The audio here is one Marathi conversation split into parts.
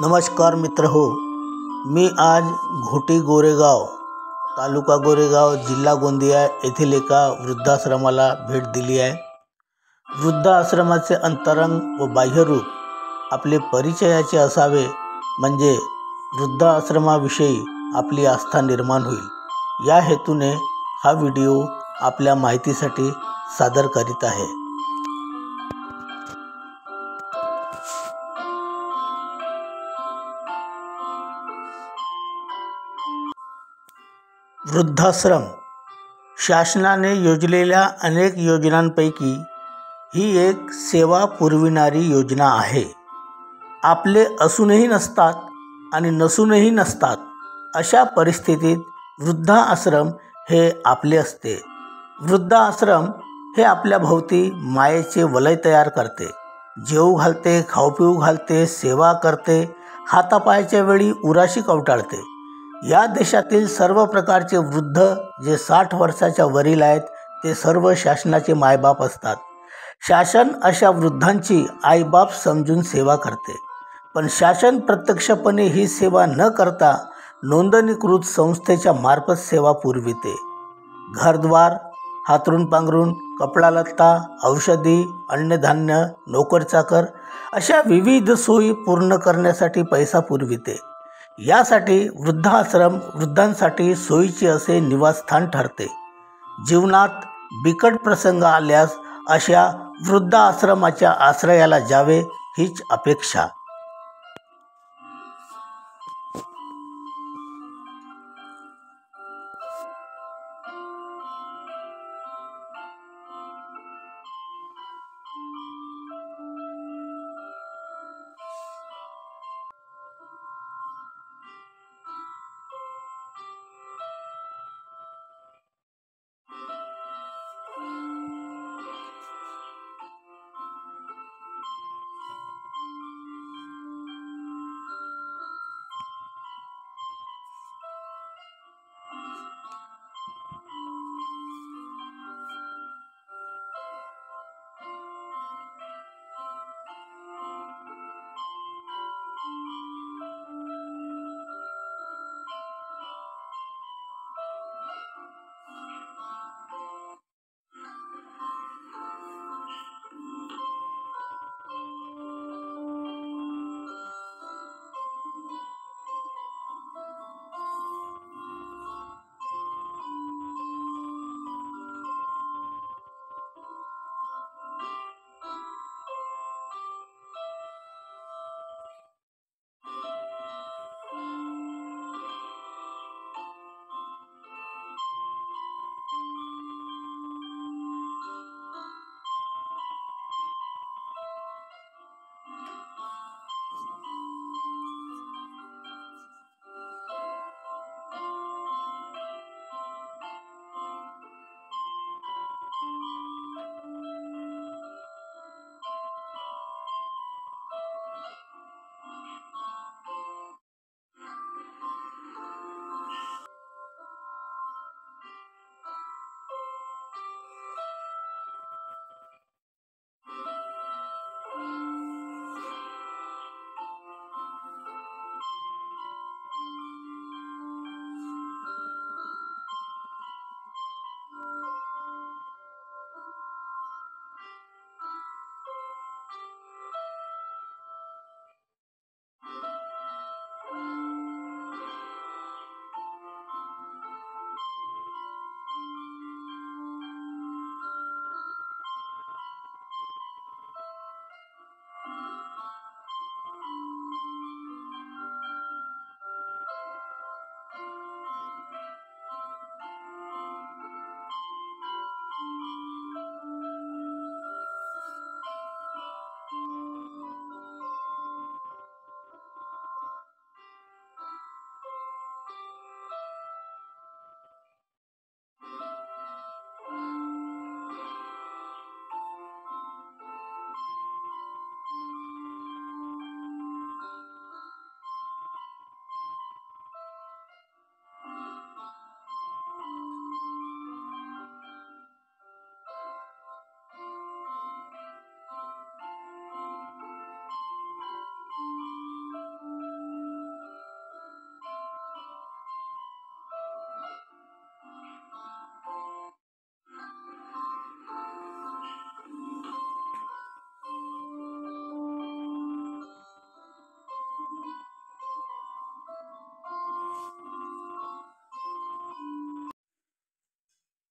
नमस्कार मित्र हो, मी आज घोटी गोरेगाव तालुका गोरेगाव जिल्हा गोंदिया येथील एका वृद्धाश्रमाला भेट दिली आहे। वृद्धाश्रमाचे अंतरंग व बाह्यरूप आपले परिचयाचे असावे, म्हणजे वृद्धाश्रमाविषयी आपली आस्था निर्माण होईल। या हेतूने हा व्हिडिओ आपल्या माहितीसाठी सादर करीत आहे। वृद्धाश्रम शासनाने योजलेल्या अनेक योजनांपैकी ही एक सेवा पुरविणारी योजना आहे। आपले असूनही नसतात आणि नसूनही नसतात अशा परिस्थितीत वृद्धाश्रम हे आपले असते। वृद्धाश्रम हे आपल्या भोवती मायेचे वलय तयार करते, जेवू घालते, खाऊ पिऊ घालते, सेवा करते, हातापायाच्या वेळी उराशी कवटाळते। या देशातील सर्व प्रकारचे वृद्ध जे 60 वर्षाच्या वरील आहेत ते सर्व शासनाचे मायबाप असतात। शासन अशा वृद्धांची आईबाप समजून सेवा करते, पण शासन प्रत्यक्षपणे ही सेवा न करता नोंदणीकृत संस्थेच्या मार्फत सेवा पुरविते। घरद्वार, हातरून पांघरून, कपडा लत्ता, औषधी, अन्नधान्य, नोकरचाकर अशा विविध सोयी पूर्ण करण्यासाठी पैसा पुरविते। यासाठी वृद्धाश्रम वृद्धांसाठी सोयीचे असे निवासस्थान ठरते। जीवनात बिकट प्रसंग आल्यास अशा वृद्धाश्रमाच्या आश्रयाला जावे हीच अपेक्षा।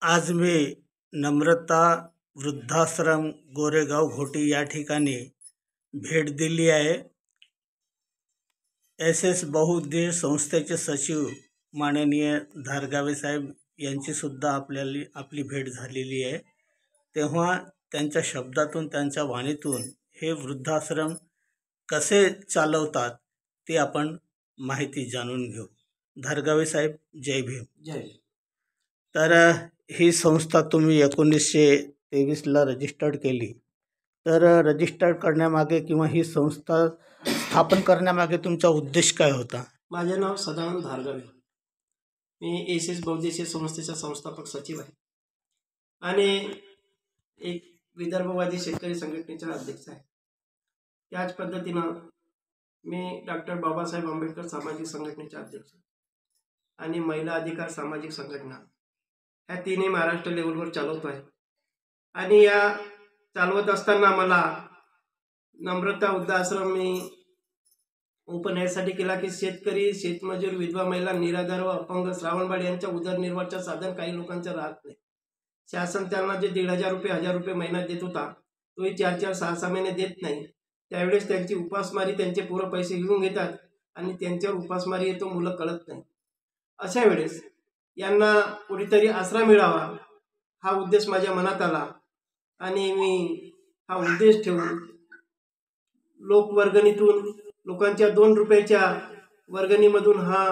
आज मी नम्रता वृद्धाश्रम गोरेगाव घोटी या ठिकाणी भेट दिली आहे. SS बहुउद्देशीय संस्थेचे सचिव माननीय धारगावे साहेब यांची सुद्धा आपली भेट झालेली आहे. तेव्हा त्यांच्या शब्दातून, त्यांच्या वाणीतून हे वृद्धाश्रम कसे चालवतात ते आपण माहिती जाणून घेऊ. धारगावे साहेब, जय भीम. जय. तर ही संस्था तुम्ही 1923ला रजिस्टर्ड केली. तर रजिस्टर्ड करण्यामागे किंवा ही संस्था स्थापन करण्यामागे तुमचा उद्देश काय होता? माझे नाव सदानंद धारगावे. मी SS बहुउद्देशीय संस्थेचा संस्थापक सचिव आहे आणि एक विदर्भवादी शेतकरी संघटनेचा अध्यक्ष आहे. त्याच पद्धतीनं मी डॉक्टर बाबासाहेब आंबेडकर सामाजिक संघटनेचे अध्यक्ष आणि महिला अधिकार सामाजिक संघटना ह्या तिन्ही महाराष्ट्र लेवलवर चालवतो आहे. आणि या चालवत असताना मला नम्रता वृद्धाश्रम मी ओपन यासाठी केला की शेतकरी, शेतमजूर, विधवा महिला, निराधार व अपंग, श्रावणबाळ यांच्या उदरनिर्वाहाचं साधन काही लोकांचं राहत नाही. शासन त्यांना जे 1,500 रुपये, 1,000 रुपये महिना देत होता तोही 4-4, 6-6 महिने देत नाही. त्यावेळेस त्यांची उपासमारी, त्यांचे पूर्ण पैसे घेऊन घेतात आणि त्यांच्यावर उपासमारी येतो, मुलं कळत नाही. अशा वेळेस यांना कुठेतरी आसरा मिळावा हा उद्देश माझ्या मनात आला आणि मी हा उद्देश ठेवून लोकवर्गणीतून, लोकांच्या 2 रुपयाच्या वर्गणीमधून हा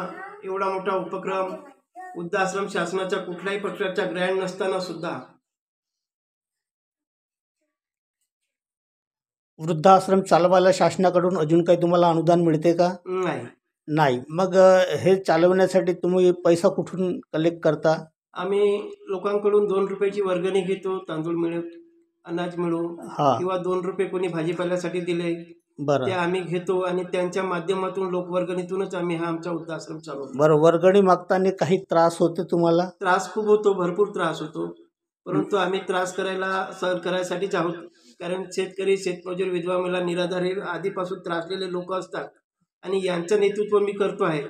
एवढा मोठा उपक्रम, वृद्धाश्रम शासनाच्या कुठल्याही प्रकारचा ग्रँट नसताना सुद्धा. वृद्धाश्रम चालवायला शासनाकडून अजून काही तुम्हाला अनुदान मिळते का? नाही. मग हे चालवण्यासाठी तुम्ही पैसा कुठून कलेक्ट करता? आम्ही लोकांकडून 2 रुपयाची वर्गणी घेतो. तांदूळ मिळो, अनाज मिळो किंवा 2 रुपये कोणी भाजीपाल्यासाठी दिले ते आम्ही घेतो आणि त्यांच्या माध्यमातून लोकवर्गणीतूनच आम्ही हा आमचा वृद्धाश्रम चालवतो. बरं, वर्गणी मागताना काही त्रास होते तुम्हाला? त्रास खूप होतो, भरपूर त्रास होतो, परंतु आम्ही त्रास सहन करायसाठीच आहोत. कारण शेतकरी, शेतमजूर, विधवा महिला, निराधार हे आधीपासून त्रासलेले लोक असतात आणि यांचं नेतृत्व मी करतो आहे.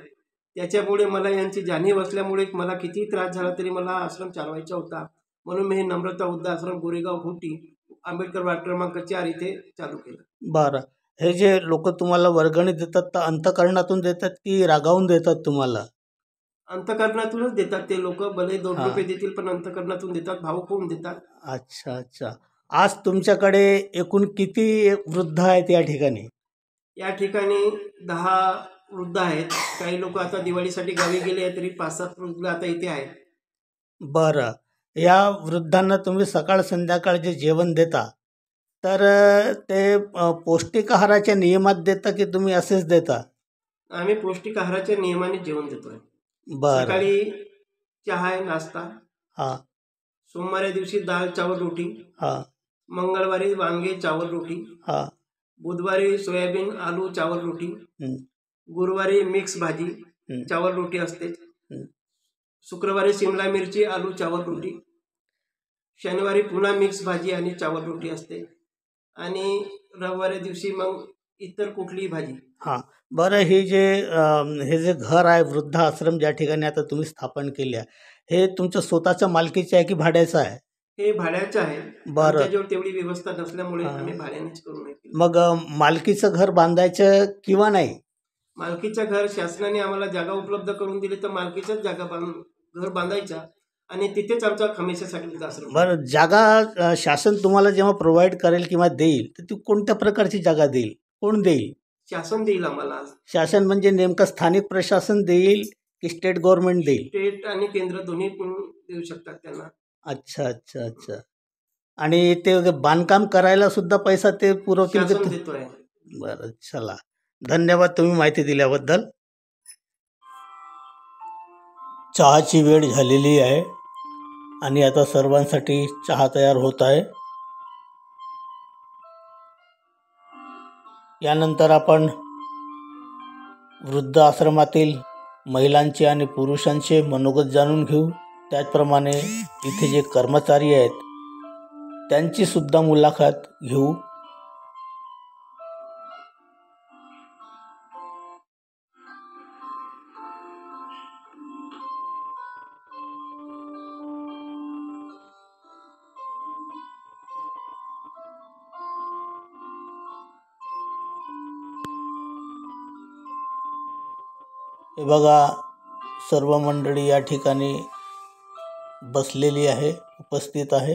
त्याच्यामुळे मला यांची जाणीव असल्यामुळे मला कितीही त्रास झाला तरी मला आश्रम चालवायचा होता. म्हणून मी हे नम्रता वृद्धाश्रम गोरेगाव घोटी आंबेडकर वार्ड क्रमांक 4 इथे चालू केलं. बरं, हे जे लोक तुम्हाला वर्गणी देतात तर अंतःकरणातून देतात की रागावून देतात तुम्हाला? अंतःकरणातूनच देतात ते लोक. भले 2 रुपये देतील पण अंतःकरणातून देतात, भावुक होऊन देतात. अच्छा. आज तुमच्याकडे एकूण किती वृद्ध आहेत या ठिकाणी? या ठिकाणी 10 वृद्ध आहेत. काही लोक आता दिवाळीसाठी गावी गेले तरी 5-7 वृद्ध आता इथे आहेत. बरं, या वृद्धांना तुम्ही सकाळ संध्याकाळ जे जेवण देता तर ते पौष्टिक आहाराच्या नियमात देता की तुम्ही असेच देता? आम्ही पौष्टिक आहाराच्या नियमाने जेवण देतोय. बरं. सकाळी चहा आहे, नाश्ता. हां. सोमवारी दिवशी दाल चावल रोटी. हां. मंगळवारी वांगे चावल रोटी. हां. बुधवारी सोयाबीन आलू चावल रोटी. गुरुवारी मिक्स भाजी चावल रोटी असते. शुक्रवारी शिमला मिरची आलू चावल रोटी. शनिवारी पुन्हा मिक्स भाजी आणि चावल रोटी असते आणि रविवारी दिवशी मग इतर कुठलीही भाजी. हां. बरं, हे जे घर आहे वृद्धाश्रम ज्या ठिकाणी आता तुम्ही स्थापन केले आहे, हे तुमचं स्वतःच्या मालकीचे आहे की भाड्याचं आहे? हे भाड्याचं आहे. बरं. त्याच्यावर तेवढी व्यवस्था नसल्यामुळे आम्ही भाड्यानेच करू नये. मग मालकीचं घर बांधायचं किंवा नाही? मालकीचं घर शासनाने आम्हाला जागा उपलब्ध करून दिली तर मालकीचंच घर बांधायचा आणि तिथेच आमचा हमेशासाठी वृद्धाश्रम. बरं, जागा शासन तुम्हाला जेव्हा प्रोव्हाइड करेल किंवा देईल तर ती कोणत्या प्रकारची जागा देईल? कोण देईल? शासन देईल आम्हाला. शासन म्हणजे नेमकं स्थानिक प्रशासन देईल की स्टेट गव्हर्नमेंट देईल? स्टेट आणि केंद्र दोन्ही पण देऊ शकतात त्यांना. अच्छा. आणि ते बांधकाम करायला सुद्धा पैसा ते पुरवतील? शासन देतोय. बरं, चला, धन्यवाद तुम्ही माहिती दिल्याबद्दल. चहाची वेळ झालेली आहे आणि आता सर्वांसाठी चहा तयार होत आहे. यानंतर आपण वृद्धाश्रमातील महिलांचे आणि पुरुषांचे मनोगत जाणून घेऊ. त्याचप्रमाणे इथे जे कर्मचारी आहेत त्यांची सुद्धा मुलाखत घेऊ. हे बघा, सर्व मंडळी या ठिकाणी बसलेली आहे, उपस्थित आहे.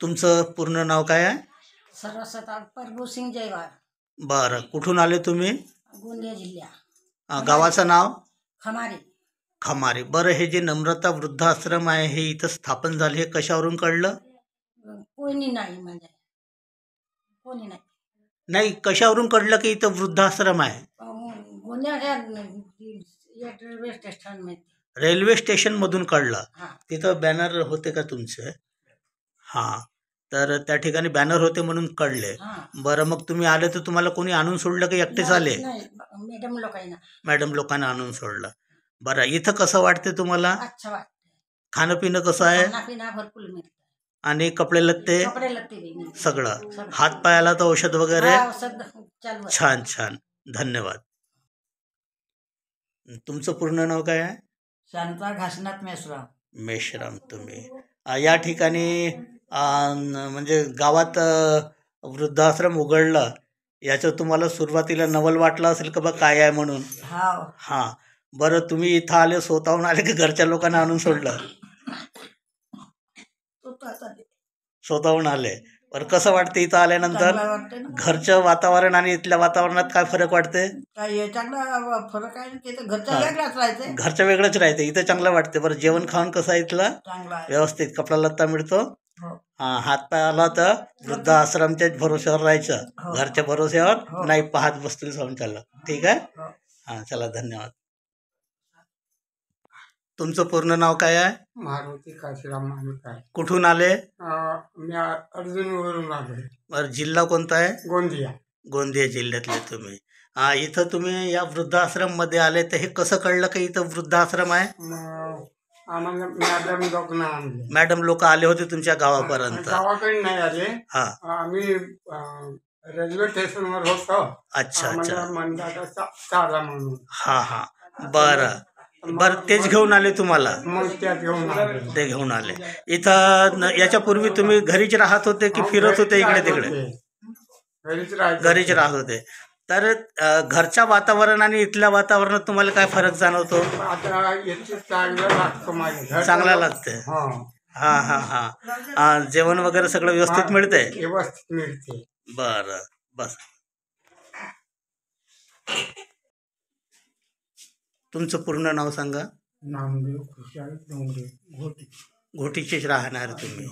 तुमचं पूर्ण नाव काय आहे? सरस्वती प्रभू सिंग जयवार, बरं, कुठून आले तुम्ही? गोंदिया जिल्हा, गावाचं नाव? खमारी. खमारी. बरं, हे जे नम्रता वृद्धाश्रम आहे हे इथं स्थापन झाले, हे कशावरून कळलं? कोणी नाही म्हणजे कोणी नाही. नाही, कशावरून कळलं की इथं वृद्धाश्रम आहे? गोंदिया रेल्वे स्टेशन मध्ये. रेल्वे स्टेशन मधून कळलं. हा. तिथं बॅनर होते का तुमचे? हां, तर त्या ठिकाणी बॅनर होते म्हणून कळले. हा. बरं, मग तुम्ही आले तर तुम्हाला कोणी आणून सोडलं की एकटेच आले? नाही, मॅडम लोकांना. मॅडम लोकांना आणून सोडलं. बरं, इथं कसं वाटते तुम्हाला? अच्छा वाटतं. खाणं पिणं कसं आहे? खाना भरपूर मिळतं आणि कपडे लत्ते कपडे लागते बी मिळते. सगळं? हात पायाला तर औषध वगैरे? हा, औषध चालू आहे. छान छान, धन्यवाद. तुमचं पूर्ण नाव काय आहे? शांता घासनाथ मेश्राम. मेश्राम. तुम्ही या ठिकाणी म्हणजे गावात वृद्धाश्रम उघडलं, याचं तुम्हाला सुरुवातीला नवल वाटलं असेल का बा काय आहे म्हणून? हा. हां, बरं, तुम्ही इथं आले स्वतःहून आले की घरच्या लोकांना आणून सोडलं? स्वतःहून आले. बरं, कसं वाटते इथं आल्यानंतर? घरचं वातावरण आणि इथल्या वातावरणात काय फरक वाटते? काय चांगला फरक आहे. तिथं घरच्या वेगळाच राहायचं. घरच्या वेगळंच राहते, इथं चांगलं वाटते. बरं, जेवण खाऊन कसं आहे इथलं? चांगला आहे. व्यवस्थित कपडा लत्ता मिळतो? हो. हां, हात पाय आला तर वृद्धाश्रमच्याच भरोश्यावर राहायचं, हो. घरच्या भरोश्यावर हो. नाही पाहत बसतील जाऊन. चाललं, ठीक आहे. हो. हां, चला, धन्यवाद. तुमचं पूर्ण नाव काय आहे? मारुती काशीराम मानुकाय. कुठून आले? मी अर्जुनवरून आलो. बरं, जिल्हा कोणता आहे? गोंदिया. गोंदिया जिल्ह्यातले तुम्ही. इथं तुम्ही या वृद्धाश्रम मध्ये आले, तर हे कसं कळलं की इथं वृद्धाश्रम आहे? आम्हाला मॅडम लोक ना आणले. मॅडम लोक आले होते तुमच्या गावापर्यंत? गावाकडे नाही आले. हा. आम्ही रेल्वे स्टेशनवर होतो. अच्छा अच्छा. मंदाचा चाला म्हणून. हा हा, बरं बरं, तेच घेऊन आले तुम्हाला? मग त्या घेऊन आले. ते घेऊन आले. इथं याच्यापूर्वी तुम्ही घरीच राहत होते की फिरत होते इकडे तिकडे? घरीच राहत होते. तर घरच्या वातावरण आणि इथल्या वातावरणात तुम्हाला काय फरक जाणवतो? आता याची चांगलं लागतं माझ्या. चांगला लागते. हा हा हा. जेवण वगैरे सगळं व्यवस्थित मिळते? व्यवस्थित मिळते. बरं, बस. तुमचं पूर्ण नाव सांगा. नामदेव खुशाल डोंगरे, घोटी. घोटीचेच राहणार तुम्ही?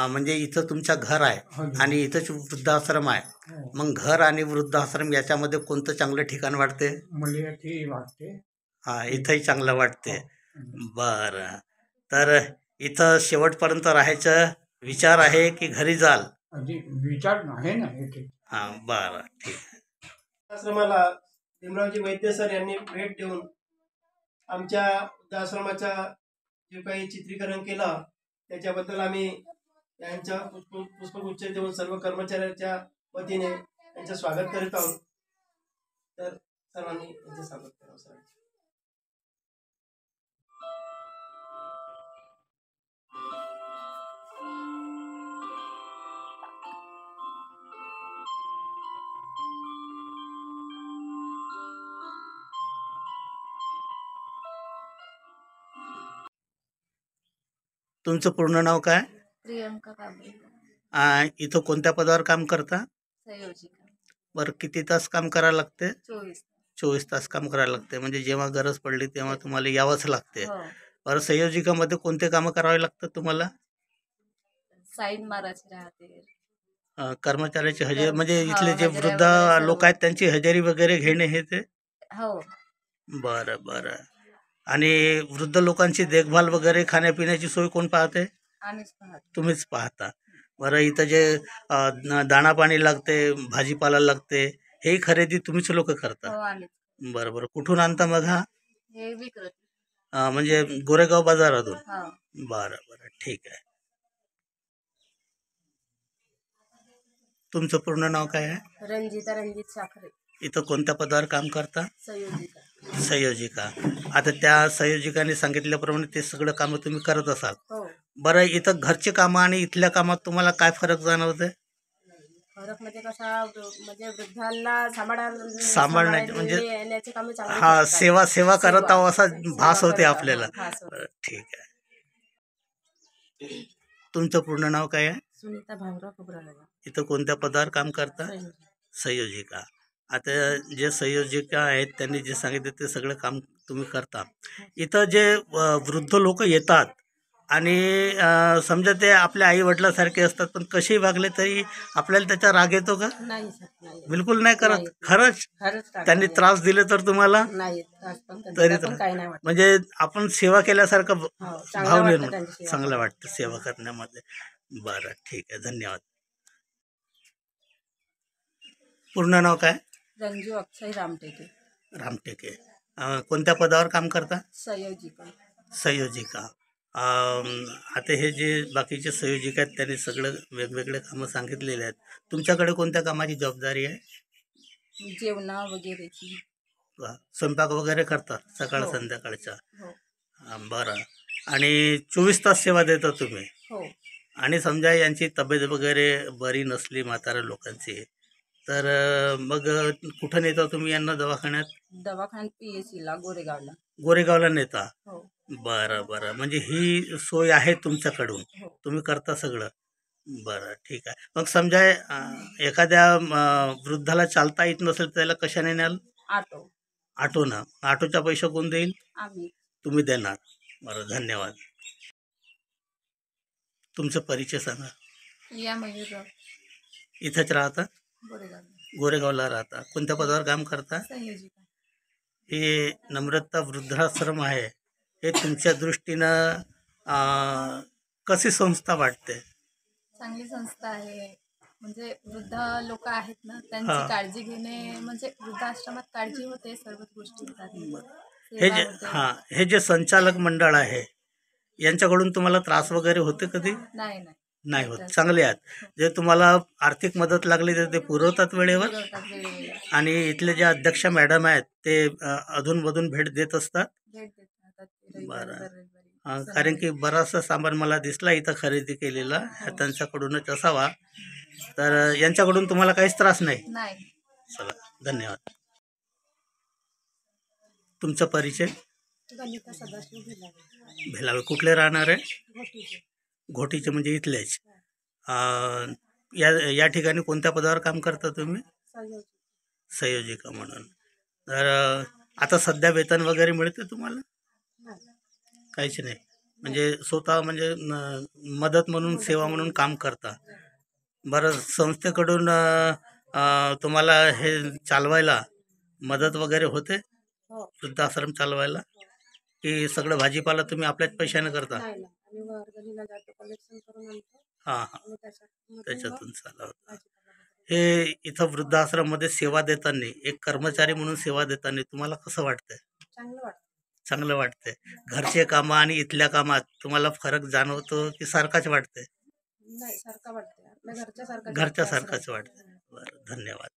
म्हणजे इथं तुमचं घर आहे आणि इथंच वृद्धाश्रम आहे. मग घर आणि वृद्धाश्रम याच्यामध्ये कोणतं चांगलं ठिकाण वाटते? मला ते वाटते. हा, इथंही चांगलं वाटते. बरं, तर इथं शेवटपर्यंत राहायचं विचार आहे की घरी जाल? विचार आहे ना. हा, बरं, ठीक आहे. आश्रमाला भीमरावजी वैद्य सर यांनी भेट देऊन आमच्या वृद्धाश्रमाच्या जे काही चित्रीकरण केलं त्याच्याबद्दल आम्ही त्यांच्या पुष्पगुच्छ देऊन सर्व कर्मचाऱ्यांच्या वतीने त्यांचं स्वागत करीत आहोत. तर सर्वांनी त्यांचं स्वागत करावं. सर, तुमचं पूर्ण नाव काय? प्रियंका कांबळे. इथं कोणत्या पदावर काम करता? संयोजिका. बरं, किती तास काम करायला लागते? 24. 24 तास काम करायला लागते. म्हणजे जेव्हा गरज पडली तेव्हा तुम्हाला यावंच लागते. हो. बरं, संयोजिकामध्ये कोणते कामं करावे लागतात तुम्हाला? साईन मारायची राहते. कर्मचाऱ्याची हजेरी म्हणजे हो, इथले जे हजेऱ्या वृद्ध वगैरे सर्व. लोक आहेत त्यांची हजेरी वगैरे घेणे हे ते? हो. बरं बरं. आणि वृद्ध लोकांची देखभाल वगैरे खाण्यापिण्याची सोय कोण पाहते? आम्हीच पाहतो. तुम्हीच पाहता. बरं, इथं जे दाणा पाणी लागते, भाजीपाला लागते, हे खरेदी तुम्हीच लोक करता? हो, आम्हीच. बरं बरं. कुठून आणता मग हा? हे विक्रत. म्हणजे गोरेगाव बाजारातून? हो. बरं बरं, ठीक आहे. तुमचं पूर्ण नाव काय आहे? रंजिता रणजित साखरे. इथं कोणत्या पदावर काम करता? संयोजिका. संयोजिका. आता त्या संयोजिकाने सांगितल्याप्रमाणे ते सगळं कामं तुम्ही करत असाल. हो. बरं, इथं घरचे कामं आणि इथल्या कामात तुम्हाला काय फरक जाणवते? फरक म्हणजे कसा म्हणजे वृद्धांना सांभाळण्याचे म्हणजे येण्याचे कामे चांगली हा, करतात. सेवा करत आहो असा भास होते करत आहो. आपल्याला. भास होते. बरं, ठीक आहे. तुमचं पूर्ण नाव काय आहे? सुनीता भाऊराव खुबराला. इथं कोणत्या पदावर काम करता? संयोजिका. आता जे संयोजिका आहेत त्यांनी जे सांगितलं ते सगळं काम तुम्ही करता. इथं जे वृद्ध लोक येतात आणि समजा ते आपल्या आई वडिलासारखे असतात, पण कसेही वागले तरी आपल्याला त्याचा राग येतो का? नाही सर, नाही. बिलकुल नाही करत. नाही. खरंच खरंच टाकलं त्यांनी नाही. त्रास दिले तर तुम्हाला नाही त्रास पण तरी त्यांना तर पण काही नाही वाटत. म्हणजे आपण सेवा केल्यासारखं हो, चांगलं भाव वाटतं निर्माण, त्यांची सेवा चांगलं वाटतं सेवा करण्यामध्ये. बरं, ठीक आहे, धन्यवाद. पूर्ण नाव काय? रंजू अक्षय रामटेके. रामटेके. कोणत्या पदावर काम करता? संयोजिका. संयोजिका. आता हे जे बाकीचे संयोजिका आहेत त्यांनी सगळं वेगवेगळे कामं सांगितलेले आहेत. तुमच्याकडे कोणत्या कामाची जबाबदारी आहे? जेवणा वगैरेची. स्वयंपाक वगैरे करतात सकाळ हो. संध्याकाळचा? हो. बरं. आणि 24 तास सेवा देता तुम्ही? हो. आणि समजा यांची तब्येत वगैरे बरी नसली म्हाताऱ्या लोकांची तर मग कुठं नेता तुम्ही यांना दवाखान्यात? दवाखान्यात PSCला गोरेगावला. गोरेगावला नेता? हो. बरं बरं, म्हणजे ही सोय आहे तुमच्याकडून, हो. तुम्ही करता सगळं. बरं, ठीक आहे. मग समजा एखाद्या वृद्धाला चालता येत नसेल तर त्याला कशाने न्याल? ऑटो. ऑटोनं. ऑटोचा पैसा कोण देईल? आम्ही. तुम्ही देणार. बरं, धन्यवाद. तुमचा परिचय सांगा. या मयूरराव इथंच राहता? गोरेगाव गोरेगावला राहता. कोणत्या पदावर काम करता? संयोजिका. हे नम्रता वृद्धाश्रम आहे, हे तुमच्या दृष्टीनं कशी संस्था वाटते? चांगली संस्था आहे. म्हणजे वृद्ध लोक आहेत ना, त्यांची हा. काळजी घेणे म्हणजे वृद्धाश्रमात काळजी होते, सर्वच गोष्टी होतात. हे सेवा जे होते. हे जे संचालक मंडळ आहे यांच्याकडून तुम्हाला त्रास वगैरे होते कधी? नाही नाही होत. चांगले आहेत. जे तुम्हाला आर्थिक मदत लागली तर ते पुरवतात वेळेवर? पुरवतात वेळेवर. आणि इथले जे अध्यक्ष मॅडम आहेत ते अधूनमधून भेट देत असतात? भेट देत राहतात ते बरं. रविवारी दर रविवारी. कारण की बराचसा सामान मला दिसला इथं खरेदी केलेला त्यांच्याकडूनच असावा. तर यांच्याकडून तुम्हाला काहीच त्रास नाही? नाही. चला, धन्यवाद. तुमचा परिचय? गणिता सदाशिव भिलावे. भेलावे. कुठले राहणार आहे? घोटीचे. घोटीचे म्हणजे इथलेच. या ठिकाणी कोणत्या पदावर काम करता तुम्ही? संयोजिका. संयोजिका म्हणून. तर आता सध्या वेतन वगैरे मिळते तुम्हाला? नाही. काहीच नाही. म्हणजे स्वतः म्हणजे मदत म्हणून, सेवा म्हणून काम करता. बरं, संस्थेकडून तुम्हाला हे चालवायला मदत वगैरे होते? हो. वृद्धाश्रम चालवायला? की सगळं भाजीपाला तुम्ही आपल्याच पैशाने करता? नाही नाही, आम्ही वर्गणीला जातो, कलेक्शन करून आणतो हां हां, आणि त्याच्यातून त्याच्यातून चालवता. भाजीपाला वगैरे. हे इथं वृद्धाश्रममध्ये सेवा देताना, एक कर्मचारी म्हणून सेवा देताना तुम्हाला कसं वाटतंय? चांगलं वाटतं. चांगलं वाटतंय. घरचे कामं आणि इथल्या कामात तुम्हाला फरक जाणवतो की सारखाच वाटतंय? नाही, सारखं वाटतं. आपल्या घरच्या सारखं. घरच्यासारखंच वाटतं. बरं, धन्यवाद.